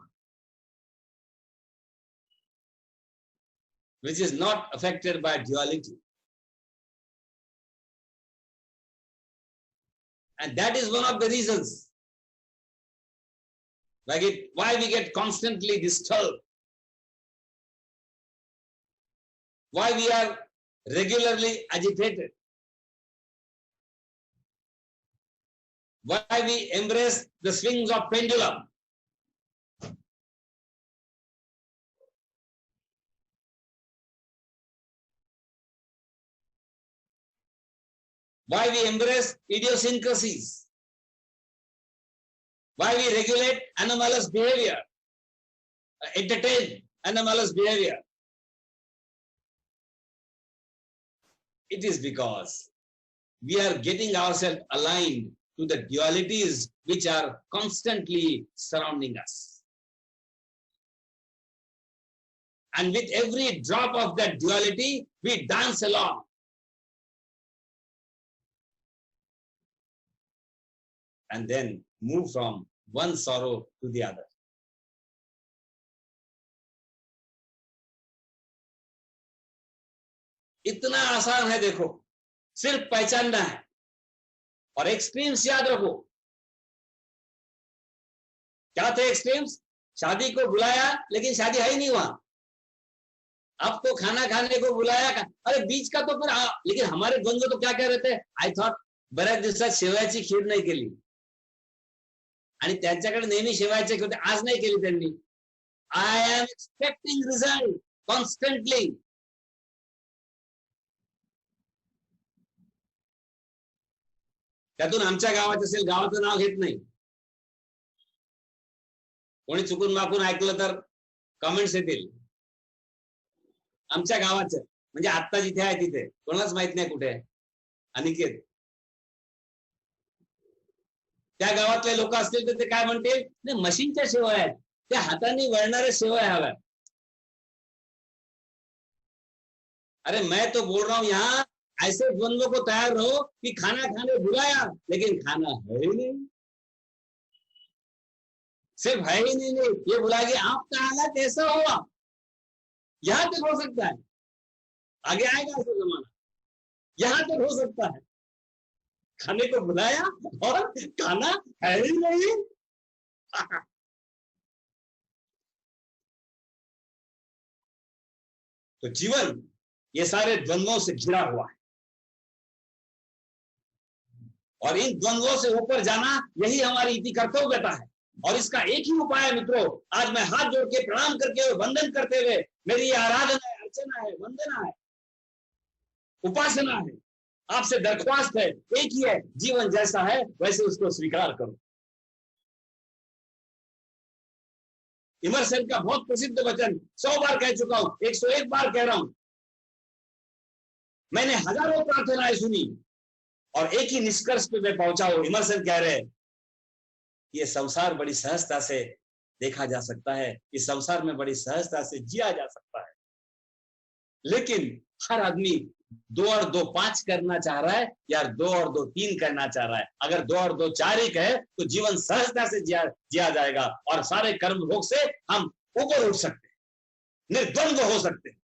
which is not affected by duality. And that is one of the reasons why we get constantly disturbed, why we are regularly agitated, why we embrace the swings of pendulum. Why we embrace idiosyncrasies. Why we regulate anomalous behavior, entertain anomalous behavior. It is because we are getting ourselves aligned to the dualities which are constantly surrounding us. And with every drop of that duality, we dance along. And then move from one sorrow to the other. इतना आसान है, देखो, सिर्फ पहचानना है और एक्सट्रीम्स याद रखो। क्या थे एक्सट्रीम्स? शादी को बुलाया लेकिन शादी है ही नहीं वहां। अब तो खाना खाने को बुलाया, अरे बीच का तो फिर लेकिन हमारे द्वंद्व तो क्या कह रहे थे? आई थॉट बऱ्याच दिवसात शेवयाची खीर नाही केली आणि त्यांच्याकडे नेहमी शेवयाचे होते, आज नाही केली त्यांनी. I am expecting result constantly. त्यातून आमच्या गावात असेल, गावाचं नाव घेत नाही, कोणी चुकून माकून ऐकलं तर कमेंट्स येतील. आमच्या गावाचं म्हणजे आत्ता जिथे आहे तिथे कोणालाच माहित नाही कुठे आहे अनिकेत. त्या गावातले लोक असतील तर ते काय म्हणतील, नाही मशीनच्या शेवया आहेत, त्या हाताने वळणाऱ्या शेवया हव्या. अरे मैं तो बोल रहा हूं यहाँ ऐसे द्वंद्व को तैयार रहो कि खाना खाने बुलाया लेकिन खाना है ही नहीं. सिर्फ है ही नहीं, ये बुलाएगी आपका हालत ऐसा हुआ. यहां तक हो सकता है, आगे आएगा ऐसा जमाना, यहां तक हो सकता है. खाने को बुलाया और खाना है ही नहीं. तो जीवन ये सारे द्वंद्वों से घिरा हुआ है और इन द्वंद्वों से ऊपर जाना यही हमारी इति कर्तव्यता है. और इसका एक ही उपाय है मित्रों. आज मैं हाथ जोड़ के प्रणाम करके हुए, वंदन करते हुए, मेरी आराधना है, अर्चना है, वंदना है, उपासना है, आपसे दरख्वास्त है, एक ही है, जीवन जैसा है वैसे उसको स्वीकार करो. इमर्सन का बहुत प्रसिद्ध वचन 100 बार कह चुका हूं, 101 बार कह रहा हूं. मैंने हजारों प्रार्थनाएं सुनी और एक ही निष्कर्ष पे मैं पहुंचा हूं. इमर्सन कह रहे हैं ये संसार बड़ी सहजता से देखा जा सकता है, इस संसार में बड़ी सहजता से जिया जा सकता है, लेकिन हर आदमी 2 और 2 5 करना चाह रहा है या 2 और 2 3 करना चाह रहा है. अगर 2 और 2 4 ही कहे तो जीवन सहजता से जिया जाएगा और सारे कर्म भोग से हम ऊपर उठ सकते हैं, निर्द्वंद्व हो सकते हैं.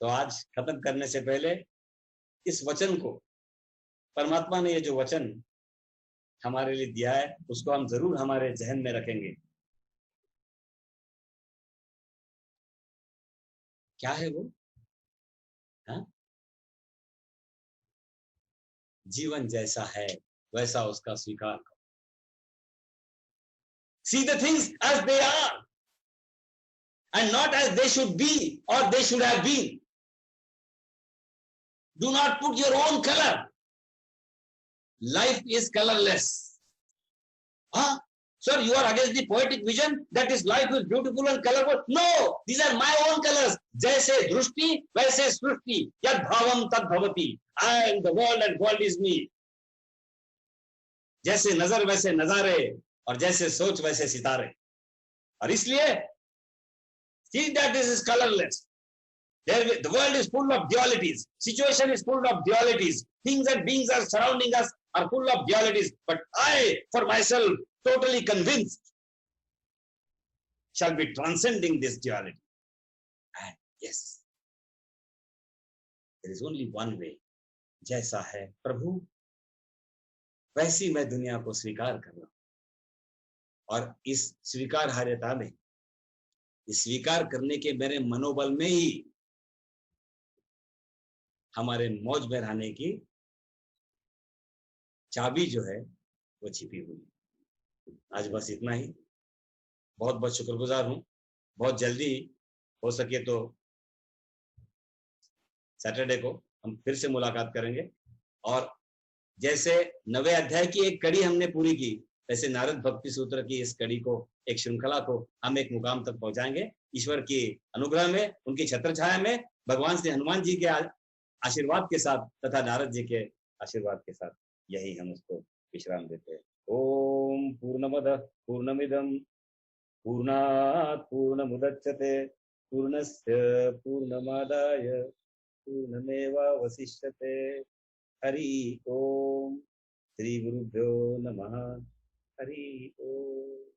तो आज खत्म करने से पहले इस वचन को, परमात्मा ने ये जो वचन हमारे लिए दिया है उसको हम जरूर हमारे जहन में रखेंगे. क्या है वो? हाँ? जीवन जैसा है वैसा उसका स्वीकार करो. See the things as they are and not as they should be or they should have been. Do not put your own color. Life is colorless. हाँ, Sir, you are against the poetic vision that is life is beautiful and colorful. No, these are my own colors. जैसे दृष्टि वैसे सृष्टि, यद भावम तद भवति. I am the world and world is me. जैसे नजर वैसे नजारे और जैसे सोच वैसे सितारे. और इसलिए see that this is colorless. The world is full of dualities. Situation is full of dualities. Things and beings are surrounding us are full of dualities. But I, for myself, totally convinced, shall be transcending this duality. And yes, there is only one way. जैसा है प्रभु वैसी मैं दुनिया को स्वीकार कर रहा हूं. और इस स्वीकार्यता में, इस स्वीकार करने के मेरे मनोबल में ही हमारे मौज में रहने की चाबी जो है वो छिपी हुई है. आज बस इतना ही. बहुत बहुत शुक्रगुजार हूं. बहुत जल्दी हो सके तो सैटरडे को हम फिर से मुलाकात करेंगे. और जैसे 9वें अध्याय की एक कड़ी हमने पूरी की, वैसे नारद भक्ति सूत्र की इस कड़ी को, एक श्रृंखला को हम एक मुकाम तक पहुंचाएंगे. ईश्वर की अनुग्रह में, उनकी छत्र छाया में, भगवान श्री हनुमान जी के आशीर्वाद के साथ तथा नारद जी के आशीर्वाद के साथ यही हम उसको विश्राम देते हैं. ओम पूर्णमदः पूर्णमिदं पूर्णात् पूर्णमुदच्यते पूर्णस्य पूर्णमादाय पूर्णमेवावशिष्यते. हरि ओम. श्री गुरुभ्यो नमः. हरि ओम.